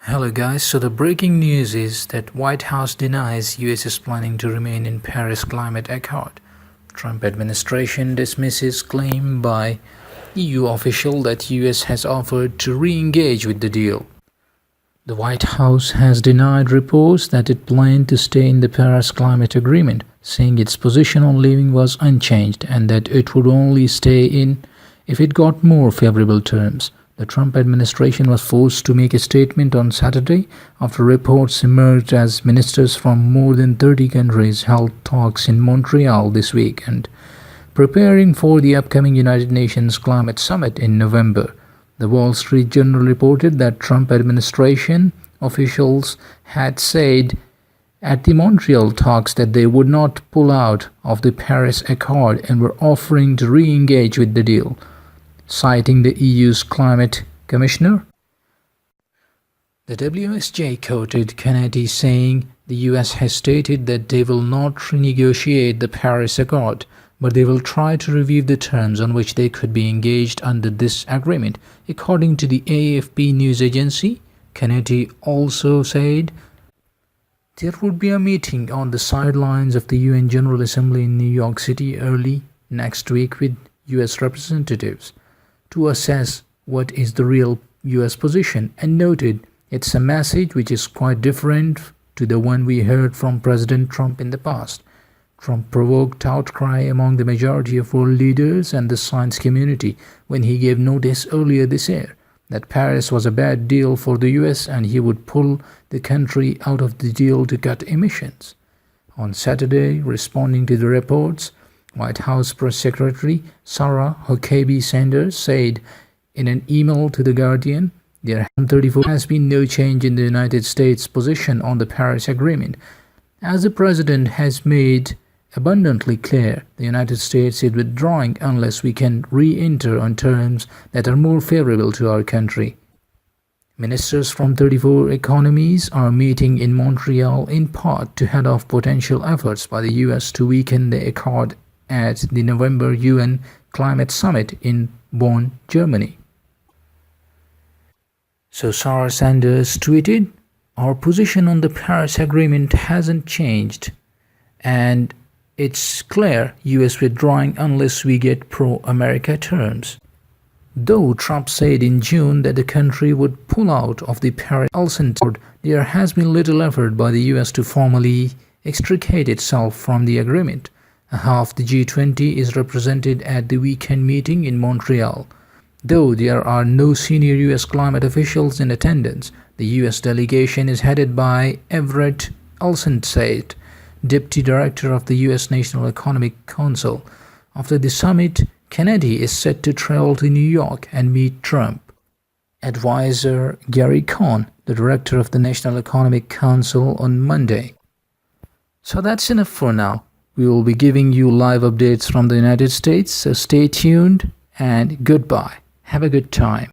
Hello guys, so the breaking news is that White House denies US is planning to remain in Paris Climate Accord. Trump administration dismisses claim by EU official that US has offered to re-engage with the deal. The White House has denied reports that it planned to stay in the Paris Climate Agreement, saying its position on leaving was unchanged and that it would only stay in if it got more favorable terms. The Trump administration was forced to make a statement on Saturday after reports emerged as ministers from more than 30 countries held talks in Montreal this weekend, preparing for the upcoming United Nations Climate Summit in November. The Wall Street Journal reported that Trump administration officials had said at the Montreal talks that they would not pull out of the Paris Accord and were offering to re-engage with the deal. Citing the EU's climate commissioner, the WSJ quoted Kennedy saying the US has stated that they will not renegotiate the Paris Accord, but they will try to review the terms on which they could be engaged under this agreement. According to the AFP news agency, Kennedy also said there would be a meeting on the sidelines of the UN General Assembly in New York City early next week with US representatives to assess what is the real US position, and noted it's a message which is quite different to the one we heard from President Trump in the past. Trump provoked outcry among the majority of world leaders and the science community when he gave notice earlier this year that Paris was a bad deal for the US and he would pull the country out of the deal to cut emissions. On Saturday, responding to the reports, White House Press Secretary Sarah Huckabee Sanders said in an email to The Guardian, there has been no change in the United States' position on the Paris Agreement. As the President has made abundantly clear, the United States is withdrawing unless we can re-enter on terms that are more favorable to our country. Ministers from 34 economies are meeting in Montreal in part to head off potential efforts by the US to weaken the accord at the November UN Climate Summit in Bonn, Germany. So Sarah Sanders tweeted, "Our position on the Paris Agreement hasn't changed, and it's clear US withdrawing unless we get pro-America terms." Though Trump said in June that the country would pull out of the Paris Accord, there has been little effort by the US to formally extricate itself from the agreement. Half the G20 is represented at the weekend meeting in Montreal. Though there are no senior US climate officials in attendance, the US delegation is headed by Everett Alsensate, Deputy Director of the US National Economic Council. After the summit, Kennedy is set to travel to New York and meet Trump. Advisor Gary Cohn, the Director of the National Economic Council, on Monday. So that's enough for now. We will be giving you live updates from the United States, so stay tuned and goodbye. Have a good time.